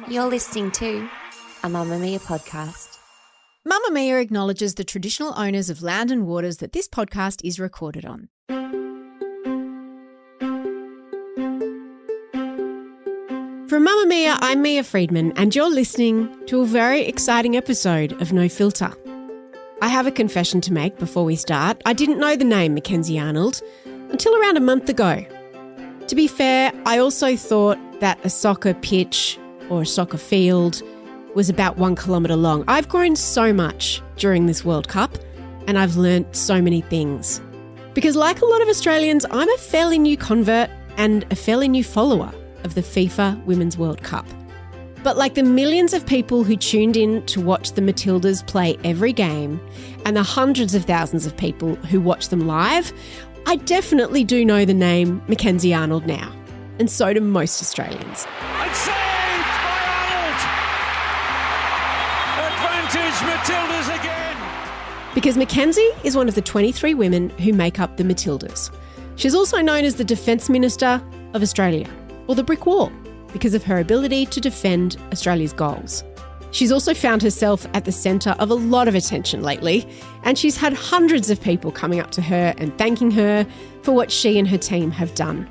You're listening to a Mamma Mia podcast. Mamma Mia acknowledges the traditional owners of land and waters that this podcast is recorded on. From Mamma Mia, I'm Mia Freedman, and you're listening to a very exciting episode of No Filter. I have a confession to make before we start. I didn't know the name Mackenzie Arnold until around a month ago. To be fair, I also thought that a soccer pitch or a soccer field was about 1 kilometre long. I've grown so much during this World Cup and I've learnt so many things. Because like a lot of Australians, I'm a fairly new convert and a fairly new follower of the FIFA Women's World Cup. But like the millions of people who tuned in to watch the Matildas play every game and the hundreds of thousands of people who watch them live, I definitely do know the name Mackenzie Arnold now. And so do most Australians. It's saved by Arnold! Advantage Matildas again! Because Mackenzie is one of the 23 women who make up the Matildas. She's also known as the Defence Minister of Australia, or the Brick Wall, because of her ability to defend Australia's goals. She's also found herself at the centre of a lot of attention lately, and she's had hundreds of people coming up to her and thanking her for what she and her team have done.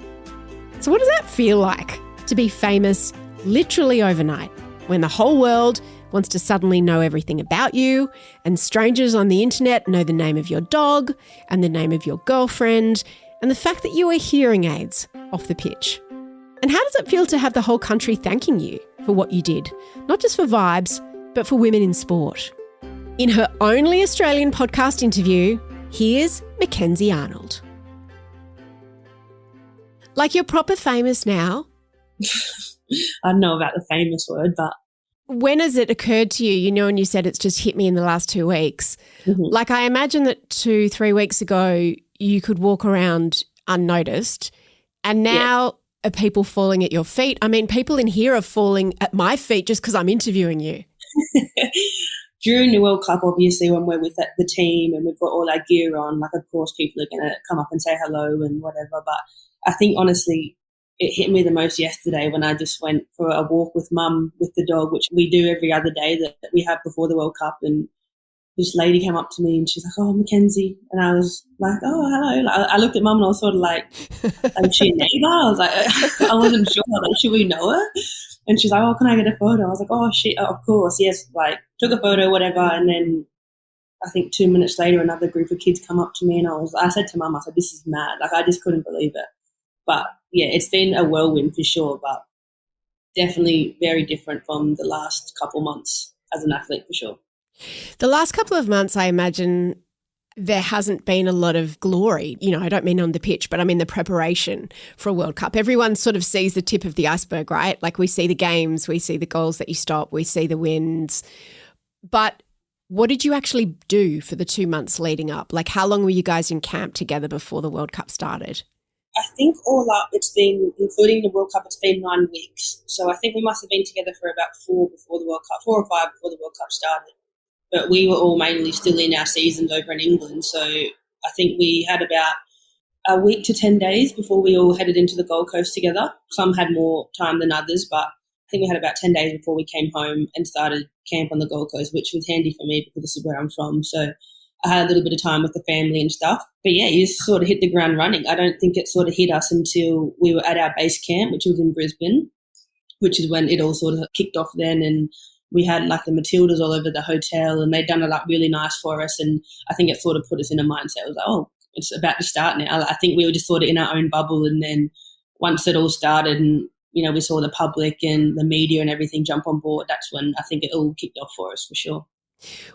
So what does that feel like, to be famous literally overnight, when the whole world wants to suddenly know everything about you, and strangers on the internet know the name of your dog and the name of your girlfriend, and the fact that you wear hearing aids off the pitch? And how does it feel to have the whole country thanking you for what you did, not just for Vibes, but for women in sport? In her only Australian podcast interview, here's Mackenzie Arnold. Like, you're proper famous now. I don't know about the famous word, but... When has it occurred to you, and you said it's just hit me in the last 2 weeks. Mm-hmm. Like, I imagine that 2-3 weeks ago you could walk around unnoticed, and now are people falling at your feet? I mean, people in here are falling at my feet just because I'm interviewing you. During the World Cup, obviously, when we're with the team and we've got all our gear on, like, of course, people are going to come up and say hello and whatever. But I think, honestly, it hit me the most yesterday when I just went for a walk with Mum with the dog, which we do every other day that we have before the World Cup. And this lady came up to me and she's like, "Oh, Mackenzie." And I was like, "Oh, hello." Like, I looked at Mum and I was sort of like, "Is she a neighbour?" I was like, I wasn't sure. Like, should we know her? And she's like, "Oh, can I get a photo?" I was like, "Oh, shit, of course, yes." Like, took a photo, whatever. And then I think 2 minutes later, another group of kids come up to me and I said to Mum, I said, "This is mad." Like, I just couldn't believe it. But yeah, it's been a whirlwind for sure, but definitely very different from the last couple months as an athlete for sure. The last couple of months, I imagine there hasn't been a lot of glory. I don't mean on the pitch, but I mean the preparation for a World Cup. Everyone sort of sees the tip of the iceberg, right? Like, we see the games, we see the goals that you stop, we see the wins. But what did you actually do for the 2 months leading up? Like, how long were you guys in camp together before the World Cup started? I think all up it's been, including the World Cup, it's been 9 weeks. So I think we must have been together for about 4 before the World Cup, 4 or 5 before the World Cup started. But we were all mainly still in our seasons over in England. So I think we had about a week to 10 days before we all headed into the Gold Coast together. Some had more time than others, but I think we had about 10 days before we came home and started camp on the Gold Coast, which was handy for me because this is where I'm from. So I had a little bit of time with the family and stuff. But yeah, you just sort of hit the ground running. I don't think it sort of hit us until we were at our base camp, which was in Brisbane, which is when it all sort of kicked off then. And we had like the Matildas all over the hotel and they'd done it like really nice for us. And I think it sort of put us in a mindset. It was like, oh, it's about to start now. I think we were just sort of in our own bubble. And then once it all started and, we saw the public and the media and everything jump on board, that's when I think it all kicked off for us for sure.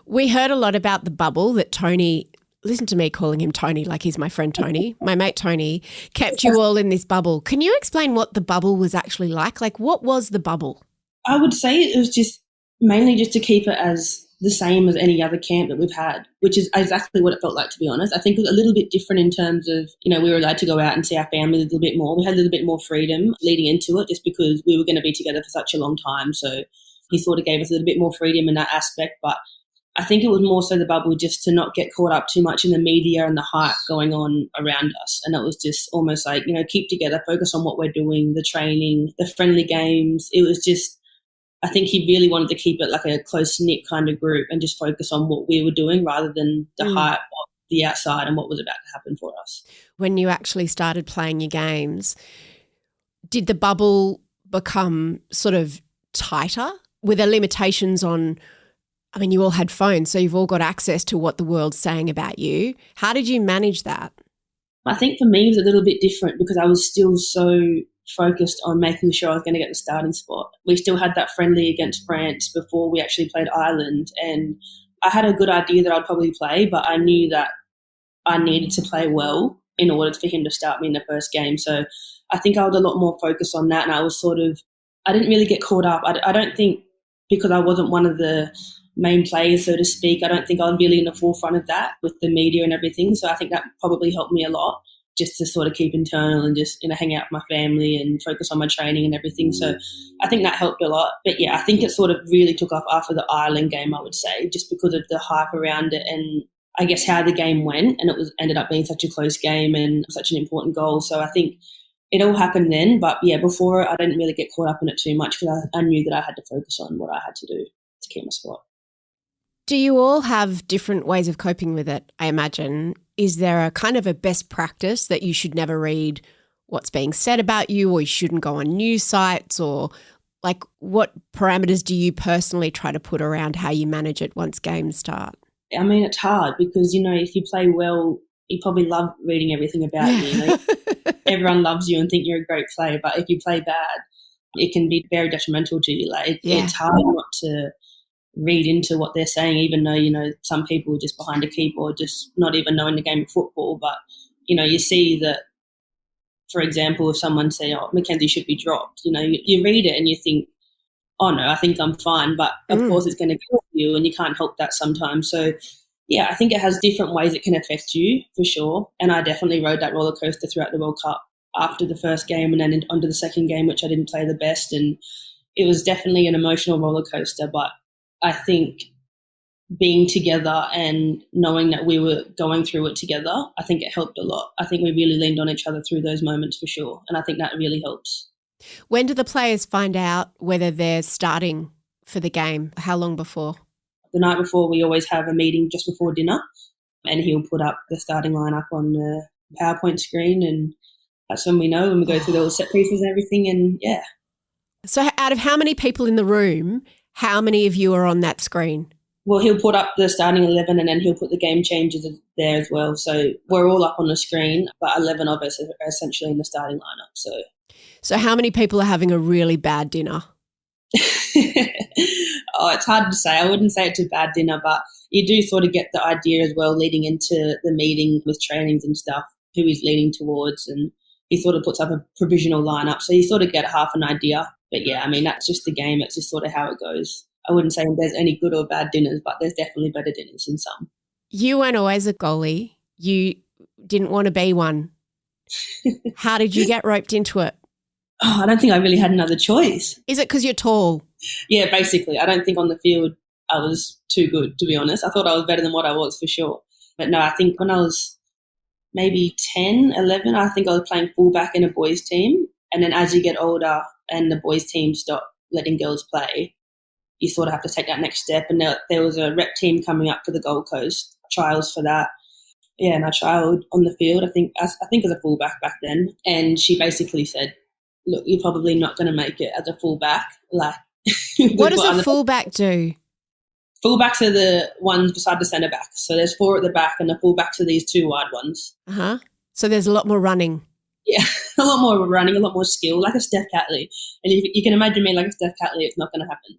We heard a lot about the bubble that Tony, listen to me calling him Tony like he's my friend Tony, my mate Tony, kept you all in this bubble. Can you explain what the bubble was actually like? Like, what was the bubble? I would say it was just mainly just to keep it as the same as any other camp that we've had, which is exactly what it felt like, to be honest. I think it was a little bit different in terms of, we were allowed to go out and see our family a little bit more. We had a little bit more freedom leading into it just because we were going to be together for such a long time. So he sort of gave us a little bit more freedom in that aspect. But I think it was more so the bubble just to not get caught up too much in the media and the hype going on around us. And it was just almost like, keep together, focus on what we're doing, the training, the friendly games. It was just I think he really wanted to keep it like a close-knit kind of group and just focus on what we were doing rather than the hype of the outside and what was about to happen for us. When you actually started playing your games, did the bubble become sort of tighter? Were there limitations on, I mean, you all had phones, so you've all got access to what the world's saying about you. How did you manage that? I think for me it was a little bit different because I was still so focused on making sure I was going to get the starting spot. We still had that friendly against France before we actually played Ireland, and I had a good idea that I'd probably play, but I knew that I needed to play well in order for him to start me in the first game. So I think I was a lot more focused on that, and I was I didn't really get caught up. I don't think, because I wasn't one of the main players, so to speak, I don't think I was really in the forefront of that with the media and everything. So I think that probably helped me a lot, just to sort of keep internal and just, hang out with my family and focus on my training and everything. So I think that helped a lot. But yeah, I think it sort of really took off after the Ireland game, I would say, just because of the hype around it and I guess how the game went, and ended up being such a close game and such an important goal. So I think it all happened then. But yeah, before I didn't really get caught up in it too much because I knew that I had to focus on what I had to do to keep my spot. Do you all have different ways of coping with it, I imagine? Is there a kind of a best practice that you should never read what's being said about you, or you shouldn't go on news sites, or like what parameters do you personally try to put around how you manage it once games start? I mean, it's hard because, if you play well, you probably love reading everything about you. Everyone loves you and think you're a great player, but if you play bad, it can be very detrimental to you. It's hard not to read into what they're saying, even though, some people are just behind a keyboard, just not even knowing the game of football. But, you see that, for example, if someone say, oh, Mackenzie should be dropped, you read it and you think, oh no, I think I'm fine. But of course it's going to kill you and you can't help that sometimes. So yeah, I think it has different ways it can affect you for sure. And I definitely rode that roller coaster throughout the World Cup after the first game and then onto the second game, which I didn't play the best. And it was definitely an emotional roller coaster. But I think being together and knowing that we were going through it together, I think it helped a lot. I think we really leaned on each other through those moments for sure. And I think that really helps. When do the players find out whether they're starting for the game? How long before? The night before, we always have a meeting just before dinner, and he'll put up the starting lineup on the PowerPoint screen, and that's when we know, and we go through all the set pieces and everything, and yeah. So out of how many people in the room, how many of you are on that screen? Well, he'll put up the starting 11 and then he'll put the game changers there as well. So we're all up on the screen, but 11 of us are essentially in the starting lineup. So how many people are having a really bad dinner? It's hard to say. I wouldn't say it's a bad dinner, but you do sort of get the idea as well leading into the meeting with trainings and stuff, who he's leaning towards, and he sort of puts up a provisional lineup. So you sort of get half an idea. But yeah, I mean, that's just the game. It's just sort of how it goes. I wouldn't say there's any good or bad dinners, but there's definitely better dinners than some. You weren't always a goalie. You didn't want to be one. How did you get roped into it? I don't think I really had another choice. Is it because you're tall? Yeah, basically. I don't think on the field I was too good, to be honest. I thought I was better than what I was for sure. But no, I think when I was maybe 10, 11, I think I was playing fullback in a boys' team. And then as you get older and the boys' team stop letting girls play, you sort of have to take that next step. And there was a rep team coming up for the Gold Coast, trials for that. Yeah, and I trialled on the field, I think as a fullback back then. And she basically said, look, you're probably not going to make it as a fullback. What does a fullback do? Fullbacks are the ones beside the centre back. So there's 4 at the back and the fullbacks are these 2 wide ones. Uh-huh. So there's a lot more running. Yeah, a lot more running, a lot more skill, like a Steph Catley. And if you can imagine me like a Steph Catley, it's not going to happen.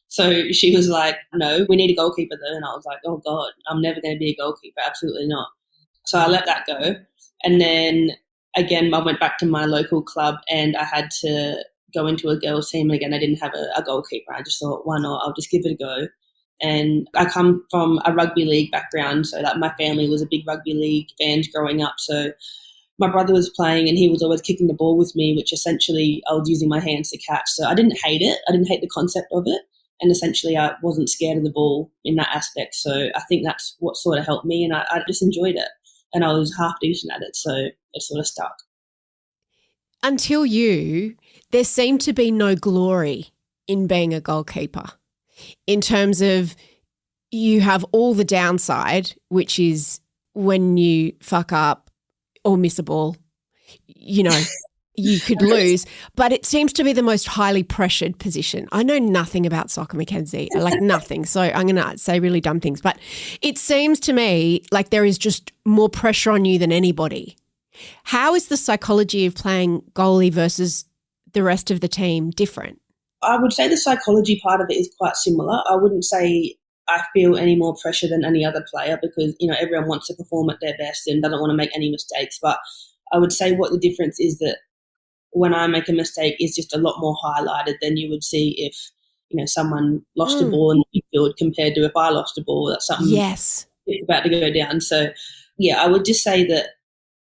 So she was like, no, we need a goalkeeper though. And I was like, oh God, I'm never going to be a goalkeeper. Absolutely not. So I let that go. And then again, I went back to my local club and I had to go into a girls' team. And again, I didn't have a goalkeeper. I just thought, why not? I'll just give it a go. And I come from a rugby league background, so that my family was a big rugby league fans growing up. So my brother was playing and he was always kicking the ball with me, which essentially I was using my hands to catch. So I didn't hate it. I didn't hate the concept of it. And essentially I wasn't scared of the ball in that aspect. So I think that's what sort of helped me, and I just enjoyed it. And I was half decent at it, so it sort of stuck. Until there seemed to be no glory in being a goalkeeper in terms of you have all the downside, which is when you fuck up or miss a ball, you know, you could lose, but it seems to be the most highly pressured position. I know nothing about soccer, Mackenzie, like nothing. So I'm going to say really dumb things, but it seems to me like there is just more pressure on you than anybody. How is the psychology of playing goalie versus the rest of the team different? I would say the psychology part of it is quite similar. I wouldn't say I feel any more pressure than any other player because, you know, everyone wants to perform at their best and doesn't want to make any mistakes. But I would say what the difference is that when I make a mistake is just a lot more highlighted than you would see if, you know, someone lost a ball in the field compared to if I lost a ball. That's something that's about to go down. So, yeah, I would just say that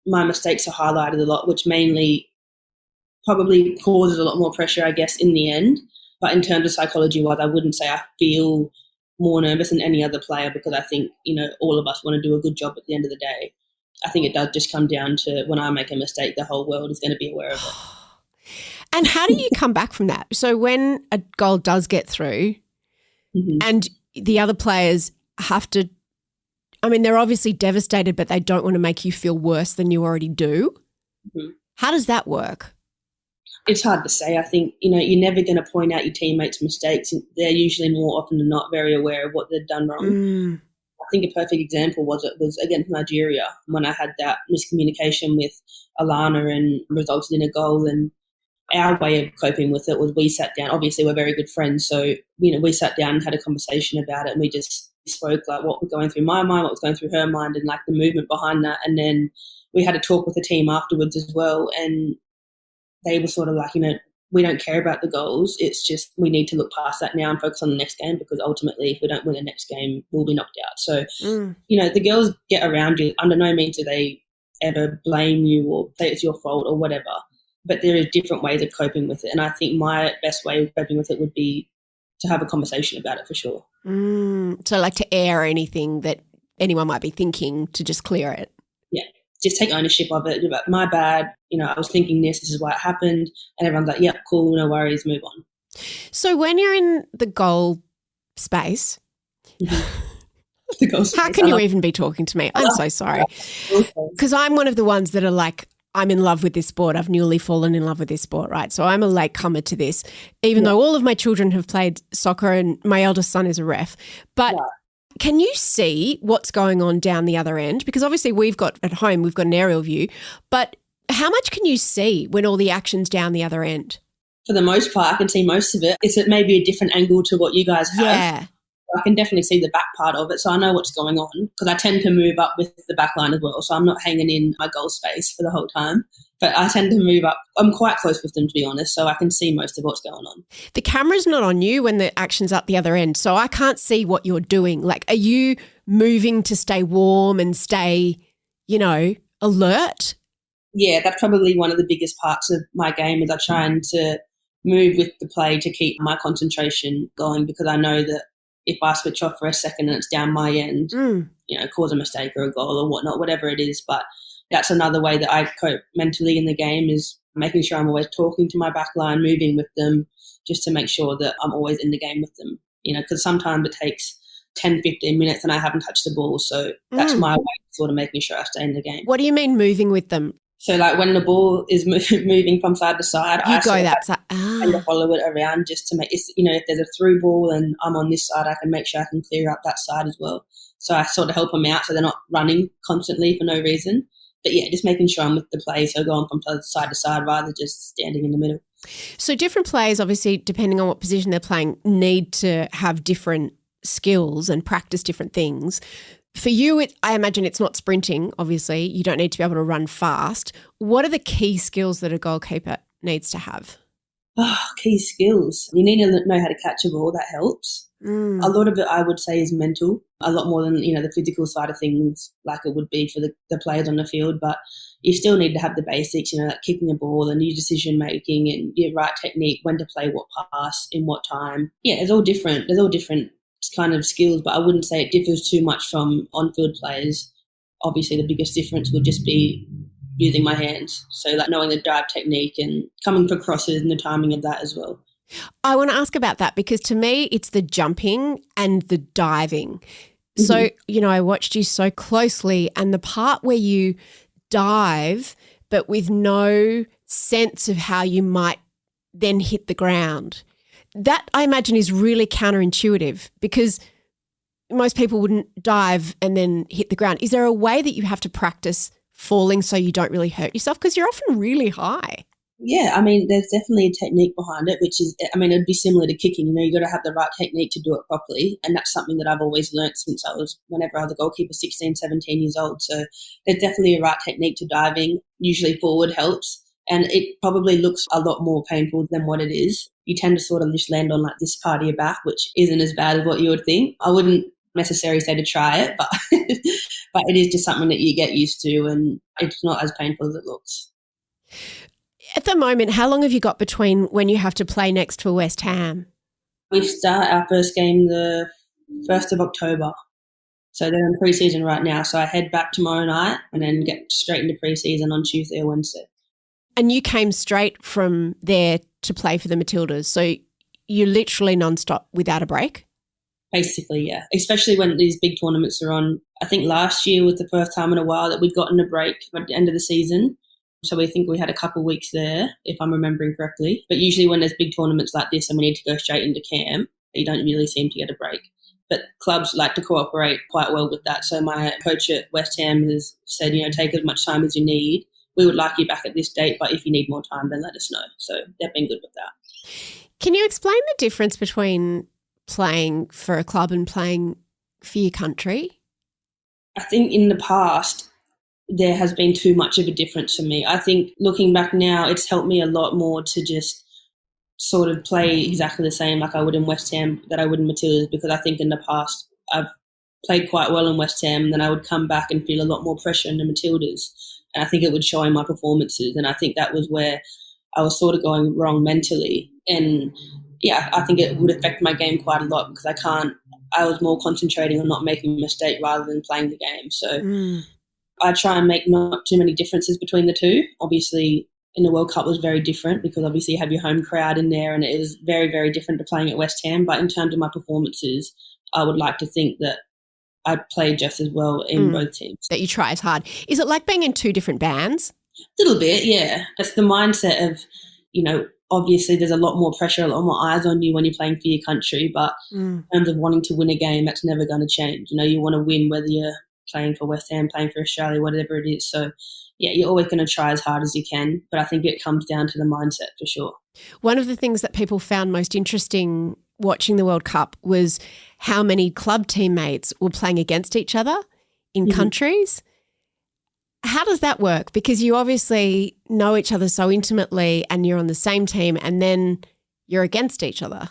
my mistakes are highlighted a lot, which mainly probably causes a lot more pressure, I guess, in the end. But in terms of psychology-wise, I wouldn't say I feel more nervous than any other player because I think, you know, all of us want to do a good job at the end of the day. I think it does just come down to when I make a mistake, the whole world is going to be aware of it. And how do you come back from that? So when a goal does get through and the other players have to, I mean, they're obviously devastated, but they don't want to make you feel worse than you already do. How does that work? It's hard to say. I think, you know, you're never going to point out your teammates' mistakes. They're usually more often than not very aware of what they've done wrong. I think a perfect example was against Nigeria when I had that miscommunication with Alana and resulted in a goal. And our way of coping with it was we sat down. Obviously, we're very good friends. So, you know, we sat down and had a conversation about it and we just spoke like what was going through my mind, what was going through her mind and like the movement behind that. And then we had a talk with the team afterwards as well. And they were sort of like, you know, we don't care about the goals. It's just we need to look past that now and focus on the next game because ultimately if we don't win the next game, we'll be knocked out. So, you know, the girls get around you. Under no means do they ever blame you or say it's your fault or whatever. But there are different ways of coping with it. And I think my best way of coping with it would be to have a conversation about it for sure. So like to air anything that anyone might be thinking to just clear it. Yeah. Just take ownership of it. Like, my bad. You know, I was thinking this is why it happened. And everyone's like, yep, cool, no worries, move on. So when you're in the goal space, how can you even be talking to me? I'm so sorry. Because I'm one of the ones that are like, I'm in love with this sport. I've newly fallen in love with this sport, right? So I'm a latecomer to this, even though all of my children have played soccer and my eldest son is a ref. But can you see what's going on down the other end? Because obviously we've got at home, we've got an aerial view, but how much can you see when all the action's down the other end? For the most part, I can see most of it. It's maybe a different angle to what you guys have. Yeah. I can definitely see the back part of it, so I know what's going on because I tend to move up with the back line as well, so I'm not hanging in my goal space for the whole time. But I tend to move up. I'm quite close with them, to be honest, so I can see most of what's going on. The camera's not on you when the action's up the other end, so I can't see what you're doing. Like, are you moving to stay warm and stay, you know, alert? Yeah, that's probably one of the biggest parts of my game is I try to move with the play to keep my concentration going because I know that if I switch off for a second and it's down my end, you know, cause a mistake or a goal or whatnot, whatever it is. But that's another way that I cope mentally in the game is making sure I'm always talking to my back line, moving with them just to make sure that I'm always in the game with them, you know, because sometimes it takes 10, 15 minutes and I haven't touched the ball. So that's my way of sort of making sure I stay in the game. What do you mean moving with them? So like when the ball is moving from side to side, I go that side. And to follow it around just to make, you know, if there's a through ball and I'm on this side, I can make sure I can clear up that side as well. So I sort of help them out so they're not running constantly for no reason. But yeah, just making sure I'm with the play, so going from side to side rather than just standing in the middle. So different players, obviously, depending on what position they're playing, need to have different skills and practice different things. For you, I imagine it's not sprinting, obviously. You don't need to be able to run fast. What are the key skills that a goalkeeper needs to have? Oh, key skills. You need to know how to catch a ball. That helps. A lot of it, I would say, is mental. A lot more than, you know, the physical side of things like it would be for the players on the field. But you still need to have the basics, you know, like kicking a ball and your decision-making and your right technique, when to play what pass, in what time. Yeah, it's all different. There's all different kind of skills, but I wouldn't say it differs too much from on-field players. Obviously, the biggest difference would just be using my hands. So like knowing the dive technique and coming for crosses and the timing of that as well. I want to ask about that because to me it's the jumping and the diving. So, I watched you so closely, and the part where you dive but with no sense of how you might then hit the ground, that I imagine is really counterintuitive because most people wouldn't dive and then hit the ground. Is there a way that you have to practice falling so you don't really hurt yourself? Because you're often really high. Yeah, I mean, there's definitely a technique behind it, which is, I mean, it'd be similar to kicking. You got to have the right technique to do it properly. And that's something that I've always learnt since whenever I was a goalkeeper, 16, 17 years old. So there's definitely a right technique to diving. Usually forward helps. And it probably looks a lot more painful than what it is. You tend to sort of just land on like this part of your back, which isn't as bad as what you would think. I wouldn't necessarily say to try it, but but it is just something that you get used to, and it's not as painful as it looks. At the moment, how long have you got between when you have to play next for West Ham? We start our first game the 1st of October. So they're in pre-season right now. So I head back tomorrow night and then get straight into pre-season on Tuesday or Wednesday. And you came straight from there to play for the Matildas. So you're literally nonstop without a break? Basically, yeah. Especially when these big tournaments are on. I think last year was the first time in a while that we'd gotten a break at the end of the season. So we think we had a couple of weeks there, if I'm remembering correctly. But usually when there's big tournaments like this and we need to go straight into camp, you don't really seem to get a break. But clubs like to cooperate quite well with that. So my coach at West Ham has said, take as much time as you need. We would like you back at this date, but if you need more time, then let us know. So they've been good with that. Can you explain the difference between playing for a club and playing for your country? I think in the past, there has been too much of a difference for me. I think looking back now, it's helped me a lot more to just sort of play exactly the same like I would in West Ham that I would in Matildas, because I think in the past I've played quite well in West Ham and then I would come back and feel a lot more pressure in the Matildas. And I think it would show in my performances. And I think that was where I was sort of going wrong mentally. And yeah, I think it would affect my game quite a lot because I was more concentrating on not making a mistake rather than playing the game. So I try and make not too many differences between the two. Obviously, in the World Cup was very different because obviously you have your home crowd in there and it is very, very different to playing at West Ham. But in terms of my performances, I would like to think that I played just as well in both teams. That you try as hard. Is it like being in two different bands? A little bit, yeah. It's the mindset of, obviously there's a lot more pressure, a lot more eyes on you when you're playing for your country. But in terms of wanting to win a game, that's never going to change. You want to win whether you're playing for West Ham, playing for Australia, whatever it is. So, yeah, you're always going to try as hard as you can. But I think it comes down to the mindset for sure. One of the things that people found most interesting watching the World Cup was how many club teammates were playing against each other in countries. How does that work? Because you obviously know each other so intimately and you're on the same team and then you're against each other.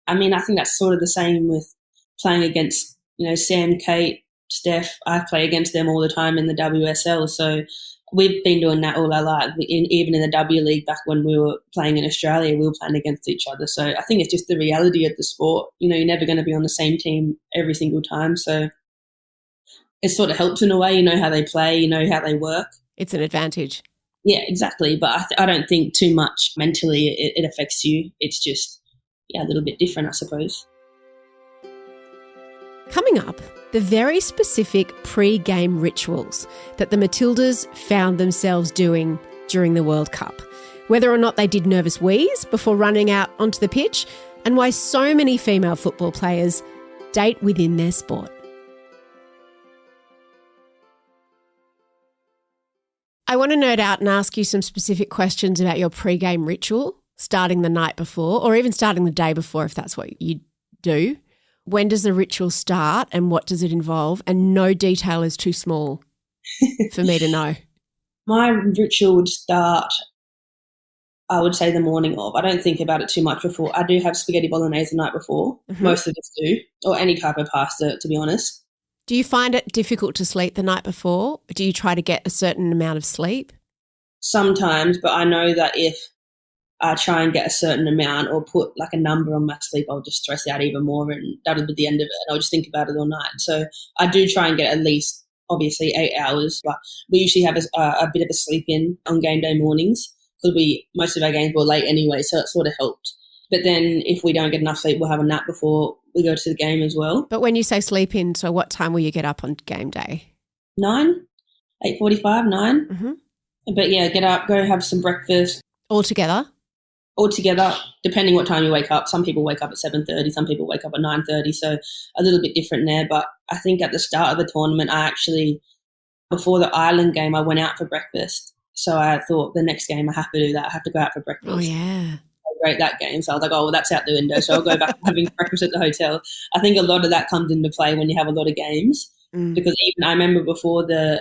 I mean, I think that's sort of the same with playing against, Sam, Kate, Steph. I play against them all the time in the WSL. So we've been doing that all our lives. Even in the W League back when we were playing in Australia, we were playing against each other. So I think it's just the reality of the sport. You're never going to be on the same team every single time. So it sort of helps in a way. You know how they play, you know how they work. It's an advantage. Yeah, exactly. But I don't think too much mentally it affects you. It's just, a little bit different, I suppose. Coming up, the very specific pre-game rituals that the Matildas found themselves doing during the World Cup. Whether or not they did nervous wheeze before running out onto the pitch, and why so many female football players date within their sport. I want to nerd out and ask you some specific questions about your pre-game ritual, starting the night before or even starting the day before if that's what you do. When does the ritual start and what does it involve? And no detail is too small for me to know. My ritual would start, I would say, the morning of. I don't think about it too much before. I do have spaghetti bolognese the night before. Most of us do, or any type of pasta, to be honest. Do you find it difficult to sleep the night before? Do you try to get a certain amount of sleep? Sometimes, but I know that if I try and get a certain amount or put like a number on my sleep, I'll just stress out even more and that'll be the end of it. And I'll just think about it all night. So I do try and get at least, obviously, 8 hours, but we usually have a bit of a sleep in on game day mornings. because most of our games were late anyway, so it sort of helped. But then if we don't get enough sleep, we'll have a nap before we go to the game as well. But when you say sleep in, so what time will you get up on game day? 9, 8:45, 9. Mm-hmm. But yeah, get up, go have some breakfast. All together, depending what time you wake up. Some people wake up at 7:30, some people wake up at 9:30, so a little bit different there. But I think at the start of the tournament, before the Ireland game, I went out for breakfast. So I thought the next game I have to do that. I have to go out for breakfast. Oh, yeah. I rate that game. So I was like, oh, well, that's out the window. So I'll go back to having breakfast at the hotel. I think a lot of that comes into play when you have a lot of games because even I remember before the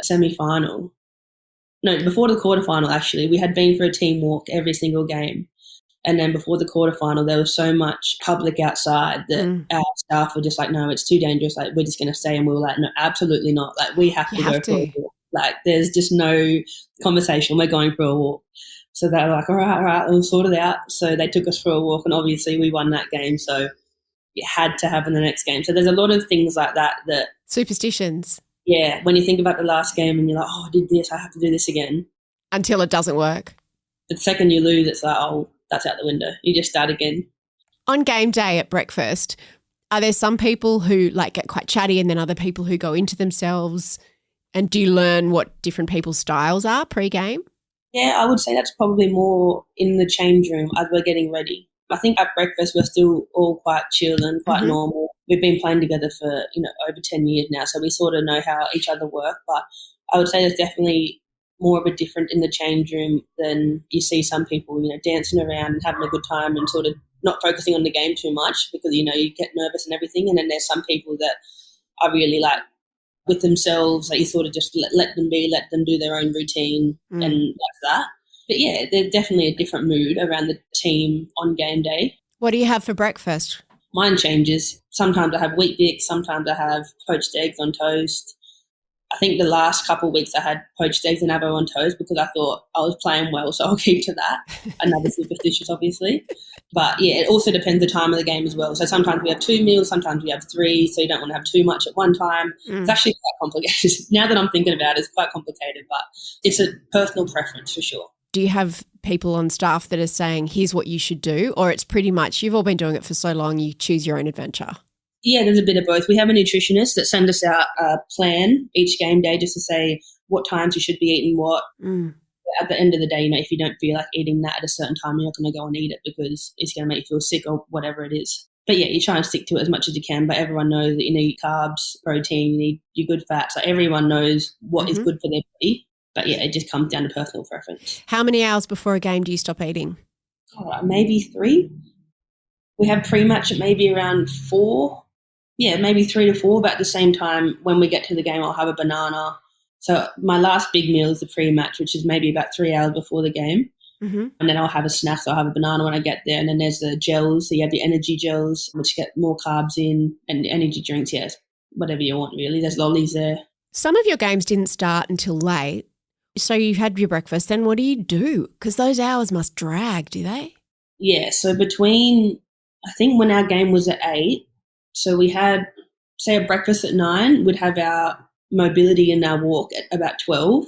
before the quarterfinal, actually, we had been for a team walk every single game. And then before the quarterfinal, there was so much public outside that our staff were just like, no, it's too dangerous. Like, we're just going to stay. And we were like, no, absolutely not. Like, we have to go for a walk. Like, there's just no conversation. We're going for a walk. So they were like, all right, we'll sort it out. So they took us for a walk, and obviously we won that game. So it had to happen the next game. So there's a lot of things like that. Superstitions. Yeah, when you think about the last game and you're like, oh, I did this, I have to do this again. Until it doesn't work. The second you lose, it's like, oh, that's out the window. You just start again. On game day at breakfast, are there some people who like get quite chatty and then other people who go into themselves? And do you learn what different people's styles are pre-game? Yeah, I would say that's probably more in the change room as we're getting ready. I think at breakfast we're still all quite chill and quite normal. We've been playing together for, over 10 years now, so we sort of know how each other work. But I would say there's definitely more of a difference in the change room than you see some people, dancing around and having a good time and sort of not focusing on the game too much because, you get nervous and everything. And then there's some people that are really like with themselves, like you sort of just let them be, let them do their own routine and like that. But yeah, there's definitely a different mood around the team on game day. What do you have for breakfast? Mine changes. Sometimes I have wheat bix, sometimes I have poached eggs on toast. I think the last couple of weeks I had poached eggs and avo on toast because I thought I was playing well, so I'll keep to that. Another superstitious, obviously. But yeah, it also depends the time of the game as well. So sometimes we have 2 meals, sometimes we have 3, so you don't want to have too much at one time. It's actually quite complicated. Now that I'm thinking about it, it's quite complicated, but it's a personal preference for sure. Do you have people on staff that are saying, here's what you should do, or it's pretty much you've all been doing it for so long, you choose your own adventure? Yeah, there's a bit of both. We have a nutritionist that sends us out a plan each game day just to say what times you should be eating what. At the end of the day, if you don't feel like eating that at a certain time, you're not going to go and eat it because it's going to make you feel sick or whatever it is. But yeah, you try and stick to it as much as you can, but everyone knows that you need carbs, protein, you need your good fats. So everyone knows what is good for their body. But yeah, it just comes down to personal preference. How many hours before a game do you stop eating? Maybe 3. We have pre-match at maybe around 4. Yeah, maybe 3 to 4, but at the same time, when we get to the game, I'll have a banana. So my last big meal is the pre-match, which is maybe about 3 hours before the game. And then I'll have a snack, so I'll have a banana when I get there. And then there's the gels, so you have the energy gels, which get more carbs in, and energy drinks, yes, whatever you want really. There's lollies there. Some of your games didn't start until late. So you've had your breakfast, then what do you do? Because those hours must drag, do they? Yeah, so I think when our game was at 8, so we had, say, a breakfast at 9, we'd have our mobility and our walk at about 12,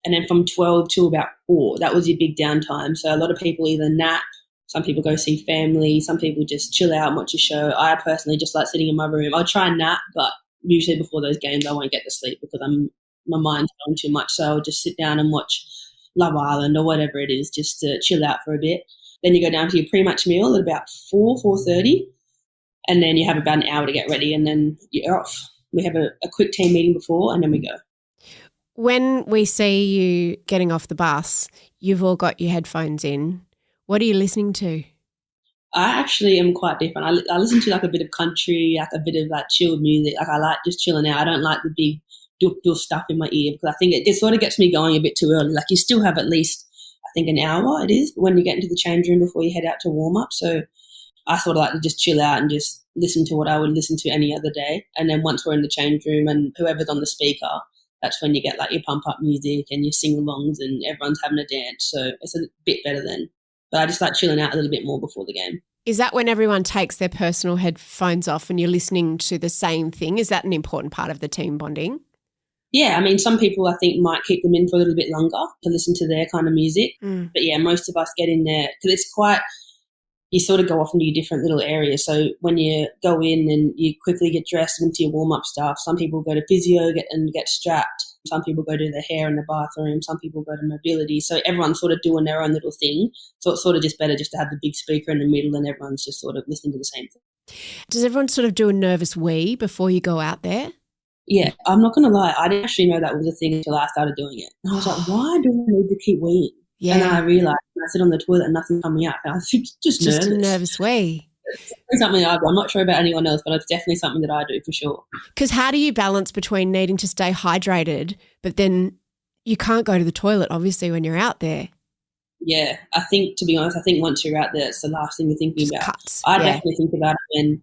and then from 12 to about 4, that was your big downtime. So a lot of people either nap, some people go see family, some people just chill out and watch a show. I personally just like sitting in my room. I'll try and nap, but usually before those games I won't get to sleep because my mind's going too much. So I'll just sit down and watch Love Island or whatever it is just to chill out for a bit. Then you go down to your pre-match meal at about 4:30. And then you have about an hour to get ready and then you're off. We have a quick team meeting before and then we go. When we see you getting off the bus, you've all got your headphones in. What are you listening to? I actually am quite different. I listen to like a bit of country, like a bit of like chilled music. Like I like just chilling out. I don't like the big doof stuff in my ear because I think it sort of gets me going a bit too early. Like you still have at least, I think, an hour it is when you get into the change room before you head out to warm up. So I sort of like to just chill out and just listen to what I would listen to any other day. And then once we're in the change room and whoever's on the speaker, that's when you get like your pump up music and your sing-alongs and everyone's having a dance. So it's a bit better then. But I just like chilling out a little bit more before the game. Is that when everyone takes their personal headphones off and you're listening to the same thing? Is that an important part of the team bonding? Yeah, I mean, some people I think might keep them in for a little bit longer to listen to their kind of music. Mm. But yeah, most of us get in there because it's quite, you sort of go off into your different little areas. So when you go in and you quickly get dressed into your warm-up stuff, some people go to physio and get strapped. Some people go do their hair in the bathroom. Some people go to mobility. So everyone's sort of doing their own little thing. So it's sort of just better just to have the big speaker in the middle and everyone's just sort of listening to the same thing. Does everyone sort of do a nervous wee before you go out there? Yeah, I'm not going to lie. I didn't actually know that was a thing until I started doing it. And I was like, why do I need to keep weeing? Yeah. And then I realised when I sit on the toilet and nothing's coming out, I was just nervous. A nervous wee. It's something I do. I'm not sure about anyone else, but it's definitely something that I do for sure. Because how do you balance between needing to stay hydrated, but then you can't go to the toilet, obviously, when you're out there? Yeah, I think, to be honest, once you're out there, it's the last thing you're thinking about. Cuts. I definitely think about it when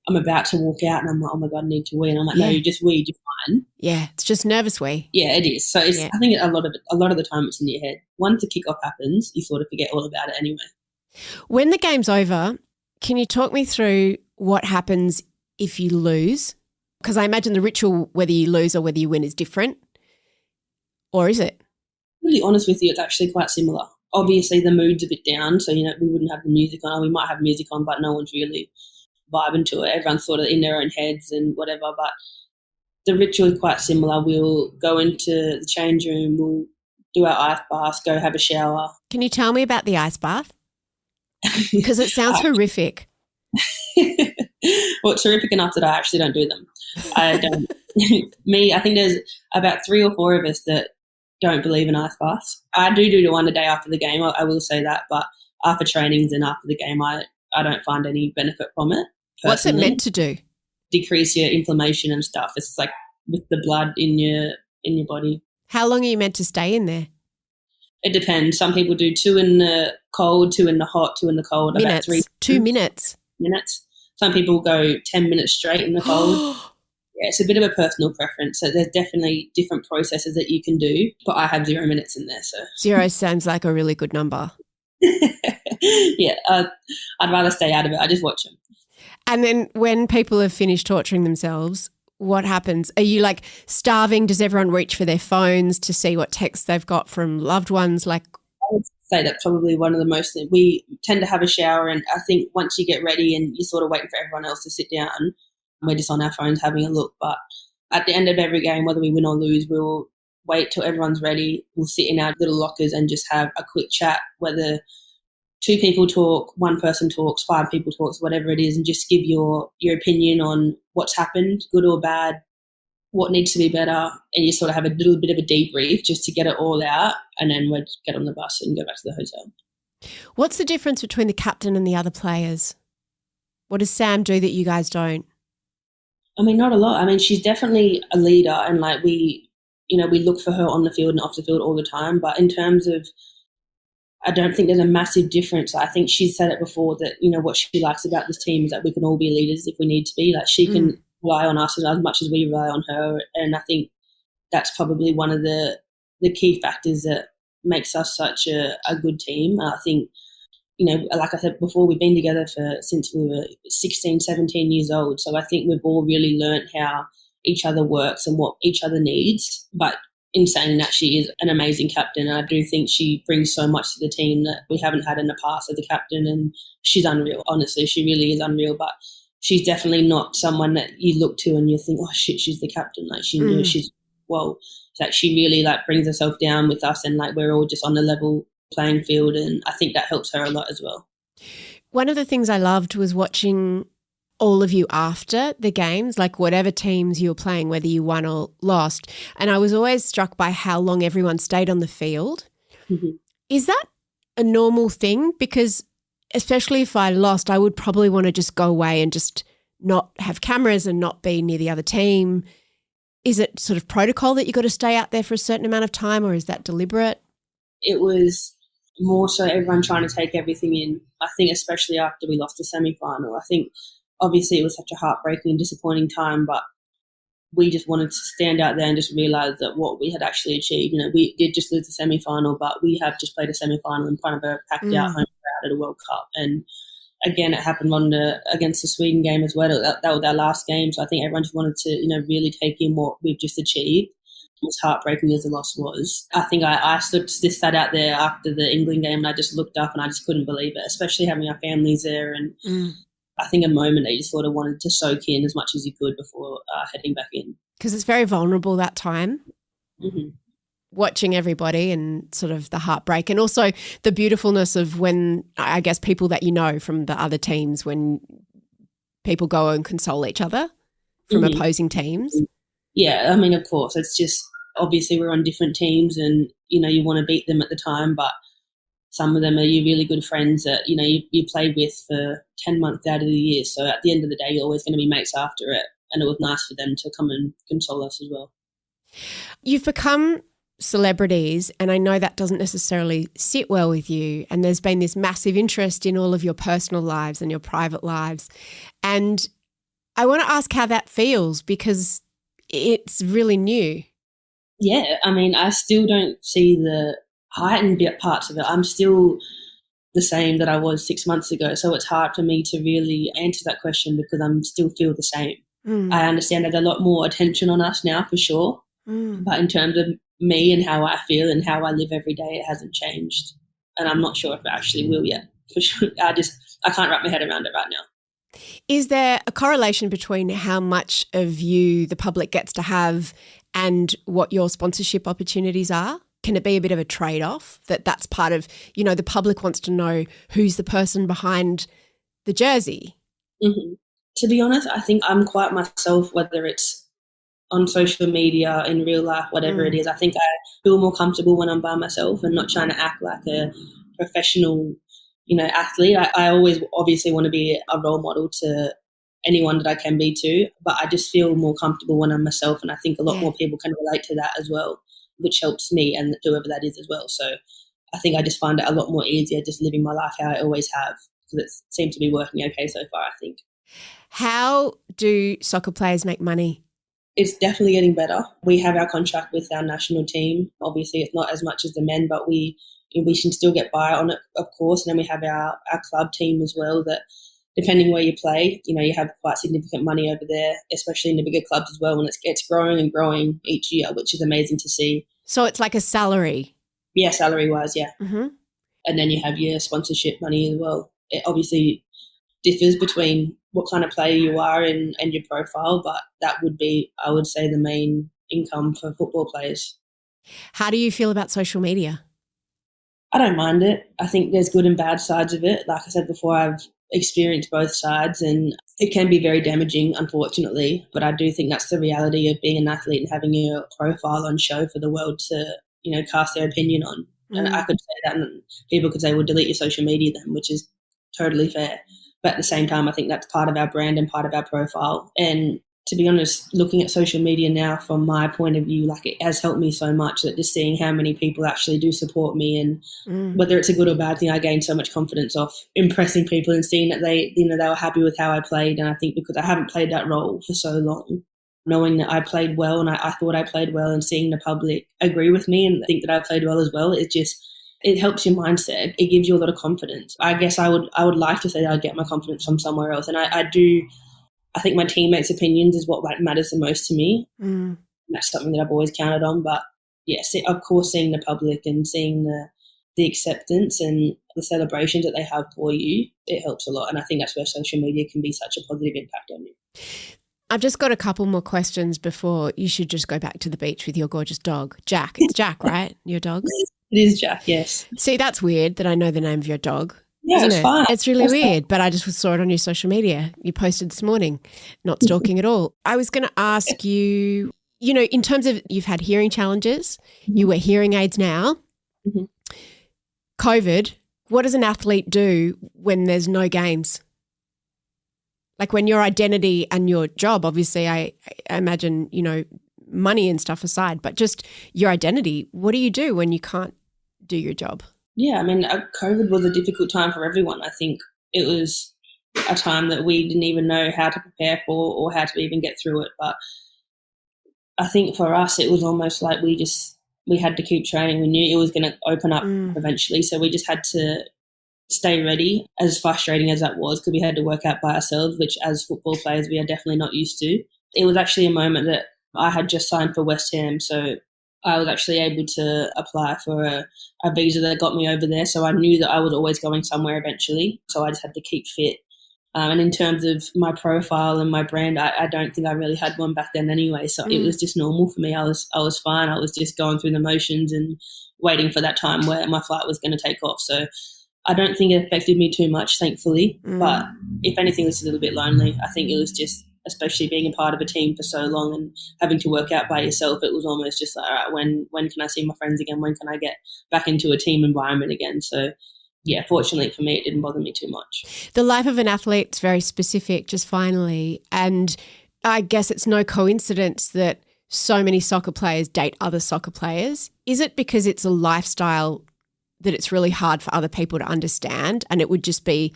I'm about to walk out and I'm like, oh my God, I need to wee. And I'm like, no, you just wee, you're fine. Yeah, it's just nervous wee. Yeah, it is. So it's, I think a lot of the time it's in your head. Once the kickoff happens, you sort of forget all about it anyway. When the game's over, can you talk me through what happens if you lose? Because I imagine the ritual, whether you lose or whether you win, is different. Or is it? Really honest with you, it's actually quite similar. Obviously, the mood's a bit down, so, we wouldn't have the music on. We might have music on, but no one's really vibing to it. Everyone's sort of in their own heads and whatever, but the ritual is quite similar. We'll go into the change room, we'll do our ice bath, go have a shower. Can you tell me about the ice bath? Because it sounds horrific. Well, it's horrific enough that I actually don't do them. I don't. I think there's about 3 or 4 of us that don't believe in ice baths. I do the one the day after the game, I will say that, but after trainings and after the game, I don't find any benefit from it. Personally. What's it meant to do? Decrease your inflammation and stuff. It's like with the blood in your body. How long are you meant to stay in there? It depends. Some people do 2 in the cold, 2 in the hot, 2 in the cold. Minutes. About 2 minutes. Some people go 10 minutes straight in the cold. Yeah, it's a bit of a personal preference. So there's definitely different processes that you can do, but I have 0 minutes in there. So 0 sounds like a really good number. Yeah, I'd rather stay out of it. I just watch them. And then when people have finished torturing themselves, what happens? Are you like starving? Does everyone reach for their phones to see what texts they've got from loved ones? Like, I would say that's probably one of the most. We tend to have a shower, and I think once you get ready and you're sort of waiting for everyone else to sit down, we're just on our phones having a look. But at the end of every game, whether we win or lose, we'll wait till everyone's ready. We'll sit in our little lockers and just have a quick chat, whether 2 people talk, 1 person talks, 5 people talks, whatever it is, and just give your opinion on what's happened, good or bad, what needs to be better, and you sort of have a little bit of a debrief just to get it all out, and then we'd get on the bus and go back to the hotel. What's the difference between the captain and the other players? What does Sam do that you guys don't? I mean, not a lot. I mean, she's definitely a leader, and like we look for her on the field and off the field all the time, but in terms of, I don't think there's a massive difference. I think she's said it before that, what she likes about this team is that we can all be leaders if we need to be. Like she can rely on us as much as we rely on her. And I think that's probably one of the key factors that makes us such a good team. I think, like I said before, we've been together since we were 16, 17 years old. So I think we've all really learnt how each other works and what each other needs. But in saying that, she is an amazing captain. And I do think she brings so much to the team that we haven't had in the past as a captain. And she's unreal. Honestly, she really is unreal. But she's definitely not someone that you look to and you think, oh, shit, she's the captain. Like she knows like she really like brings herself down with us and like we're all just on the level playing field. And I think that helps her a lot as well. One of the things I loved was watching all of you after the games, like whatever teams you were playing, whether you won or lost. And I was always struck by how long everyone stayed on the field. Mm-hmm. Is that a normal thing? Because especially if I lost, I would probably want to just go away and just not have cameras and not be near the other team. Is it sort of protocol that you've got to stay out there for a certain amount of time, or is that deliberate? It was more so everyone trying to take everything in. I think especially after we lost the semi-final, I think obviously it was such a heartbreaking and disappointing time, but we just wanted to stand out there and just realise that what we had actually achieved. We did just lose the semi-final, but we have just played a semi-final in front of a packed-out home crowd at a World Cup. And again, it happened against the Sweden game as well. That was our last game, so I think everyone just wanted to, really take in what we've just achieved. as heartbreaking as the loss was. I think I just sat out there after the England game and I just looked up and I just couldn't believe it, especially having our families there. And I think a moment that you sort of wanted to soak in as much as you could before heading back in. Because it's very vulnerable that time. Mm-hmm. Watching everybody and sort of the heartbreak, and also the beautifulness of when, I guess, people that you know from the other teams, when people go and console each other from opposing teams. Yeah, I mean, of course, it's just obviously we're on different teams and, you want to beat them at the time, but some of them are your really good friends that, you played with for 10 months out of the year. So at the end of the day, you're always going to be mates after it. And it was nice for them to come and console us as well. You've become celebrities, and I know that doesn't necessarily sit well with you, and there's been this massive interest in all of your personal lives and your private lives. And I want to ask how that feels, because it's really new. Yeah, I mean, I still don't see the heightened parts of it. I'm still the same that I was 6 months ago, so it's hard for me to really answer that question because I'm still feel the same. I understand there's a lot more attention on us now for sure, but in terms of me and how I feel and how I live every day, it hasn't changed. And I'm not sure if it actually will yet. For sure. I can't wrap my head around it right now. Is there a correlation between how much of you the public gets to have and what your sponsorship opportunities are? Can it be a bit of a trade-off that's part of, the public wants to know who's the person behind the jersey? Mm-hmm. To be honest, I think I'm quite myself, whether it's on social media, in real life, whatever it is. I think I feel more comfortable when I'm by myself and not trying to act like a professional, athlete. I always obviously want to be a role model to anyone that I can be to, but I just feel more comfortable when I'm myself, and I think a lot more people can relate to that as well, which helps me and whoever that is as well. So I think I just find it a lot more easier just living my life how I always have, because it seems to be working okay so far, I think. How do soccer players make money? It's definitely getting better. We have our contract with our national team. Obviously, it's not as much as the men, but we can still get by on it, of course. And then we have our club team as well that, depending where you play, you have quite significant money over there, especially in the bigger clubs as well. And it's growing and growing each year, which is amazing to see. So it's like a salary? Yeah, salary-wise, yeah. Mm-hmm. And then you have your sponsorship money as well. It obviously differs between what kind of player you are and your profile, but that would be, I would say, the main income for football players. How do you feel about social media? I don't mind it. I think there's good and bad sides of it. Like I said before, I've experienced both sides and it can be very damaging, unfortunately, but I do think that's the reality of being an athlete and having your profile on show for the world to, cast their opinion on. And I could say that and people could say, well, delete your social media then, which is totally fair. But at the same time, I think that's part of our brand and part of our profile. And to be honest, looking at social media now from my point of view, like it has helped me so much that just seeing how many people actually do support me and whether it's a good or bad thing, I gained so much confidence off impressing people and seeing that they were happy with how I played. And I think because I haven't played that role for so long, knowing that I played well and I thought I played well and seeing the public agree with me and think that I played well as well, it helps your mindset. It gives you a lot of confidence. I guess I would like to say that I'd get my confidence from somewhere else. And I think my teammates' opinions is what matters the most to me. And that's something that I've always counted on. But yes, of course, seeing the public and seeing the acceptance and the celebrations that they have for you, it helps a lot. And I think that's where social media can be such a positive impact on you. I've just got a couple more questions before you should just go back to the beach with your gorgeous dog, Jack. It's Jack, right? Your dog? It is Jack, yes. See, that's weird that I know the name of your dog. Yeah, it's fine. It's really weird, but I just saw it on your social media. You posted this morning, not stalking at all. I was going to ask you, in terms of you've had hearing challenges, you wear hearing aids now. Mm-hmm. COVID, what does an athlete do when there's no games? Like when your identity and your job, obviously I imagine, money and stuff aside, but just your identity, what do you do when you can't do your job? Yeah, I mean, COVID was a difficult time for everyone. I think it was a time that we didn't even know how to prepare for or how to even get through it. But I think for us, it was almost like we had to keep training. We knew it was going to open up eventually. So we just had to stay ready, as frustrating as that was, because we had to work out by ourselves, which as football players, we are definitely not used to. It was actually a moment that I had just signed for West Ham. So I was actually able to apply for a visa that got me over there. So I knew that I was always going somewhere eventually. So I just had to keep fit. And in terms of my profile and my brand, I don't think I really had one back then anyway. So it was just normal for me. I was fine. I was just going through the motions and waiting for that time where my flight was going to take off. So I don't think it affected me too much, thankfully. But if anything, it was a little bit lonely. I think it was just, especially being a part of a team for so long and having to work out by yourself, it was almost just like, all right, when can I see my friends again? When can I get back into a team environment again? So yeah, fortunately for me, it didn't bother me too much. The life of an athlete's very specific, just finally. And I guess it's no coincidence that so many soccer players date other soccer players. Is it because it's a lifestyle that it's really hard for other people to understand and it would just be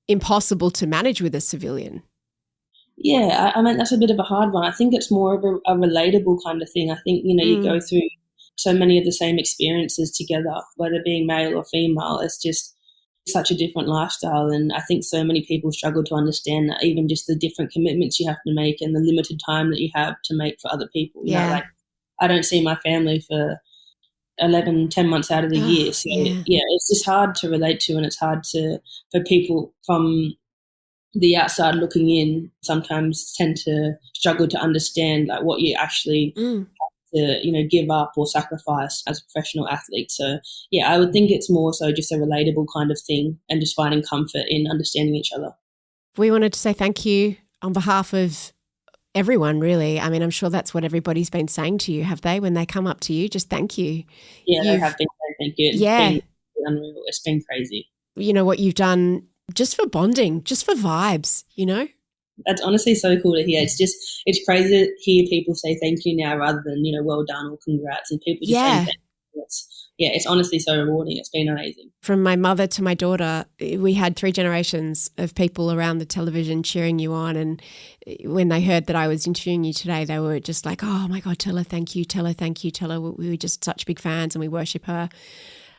impossible to manage with a civilian? Yeah, I mean, that's a bit of a hard one. I think it's more of a relatable kind of thing. I think, you go through so many of the same experiences together, whether being male or female. It's just such a different lifestyle. And I think so many people struggle to understand that, even just the different commitments you have to make and the limited time that you have to make for other people. You know, like, I don't see my family for 10 months out of the year. So it's just hard to relate to, and it's hard for people from the outside looking in sometimes tend to struggle to understand like what you actually have to, give up or sacrifice as a professional athlete. So yeah, I would think it's more so just a relatable kind of thing and just finding comfort in understanding each other. We wanted to say thank you on behalf of everyone, really. I mean, I'm sure that's what everybody's been saying to you, have they, when they come up to you? Just thank you. Yeah, they have been saying thank you. It's been unreal. It's been crazy. You know, what you've done just for bonding, just for vibes, That's honestly so cool to hear. It's crazy to hear people say thank you now rather than, well done or congrats, and people just saying thank you. It's honestly so rewarding. It's been amazing. From my mother to my daughter, we had 3 generations of people around the television cheering you on, and when they heard that I was interviewing you today, they were just like, oh my God, tell her thank you, tell her thank you, tell her we were just such big fans and we worship her.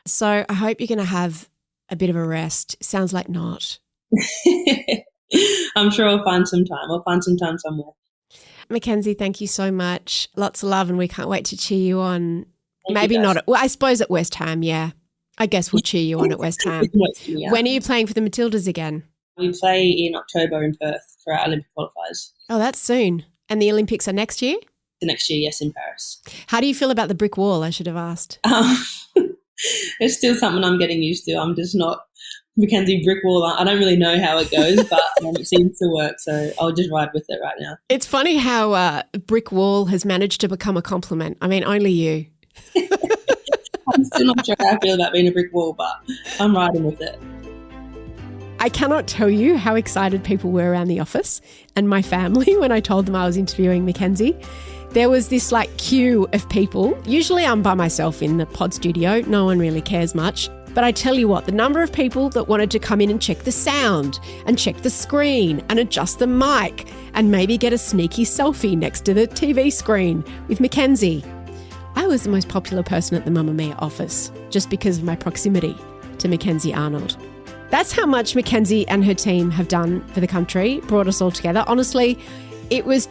So I hope you're going to have a bit of a rest. Sounds like not. I'm sure I'll find some time. I'll find some time somewhere. Mackenzie, thank you so much. Lots of love, and we can't wait to cheer you on. Thank Maybe you, not. I suppose at West Ham, yeah. I guess we'll cheer you on at West Ham. When are you playing for the Matildas again? We play in October in Perth for our Olympic qualifiers. Oh, that's soon. And the Olympics are next year? The next year, yes, in Paris. How do you feel about the brick wall? I should have asked. It's still something I'm getting used to. I'm just not Mackenzie brick wall. I don't really know how it goes, but it seems to work, so I'll just ride with it right now. It's funny how brick wall has managed to become a compliment. I mean, only you. I'm still not sure how I feel about being a brick wall, but I'm riding with it. I cannot tell you how excited people were around the office and my family when I told them I was interviewing Mackenzie. There was this queue of people. Usually I'm by myself in the pod studio. No one really cares much. But I tell you what, the number of people that wanted to come in and check the sound and check the screen and adjust the mic and maybe get a sneaky selfie next to the TV screen with Mackenzie. I was the most popular person at the Mamma Mia office just because of my proximity to Mackenzie Arnold. That's how much Mackenzie and her team have done for the country, brought us all together. Honestly, it was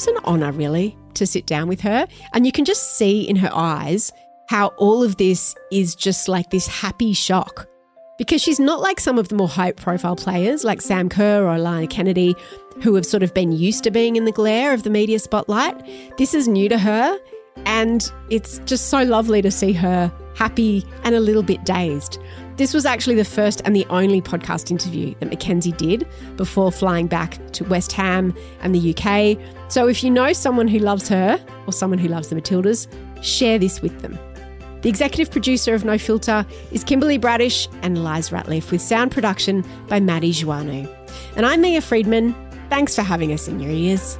an honour, really, to sit down with her. And you can just see in her eyes how all of this is just like this happy shock. Because she's not like some of the more high-profile players like Sam Kerr or Alana Kennedy, who have sort of been used to being in the glare of the media spotlight. This is new to her, and it's just so lovely to see her happy and a little bit dazed. This was actually the first and the only podcast interview that Mackenzie did before flying back to West Ham and the UK. So if you know someone who loves her or someone who loves the Matildas, share this with them. The executive producer of No Filter is Kimberly Bradish and Liz Ratliff, with sound production by Maddie Joannou. And I'm Mia Freedman. Thanks for having us in your ears.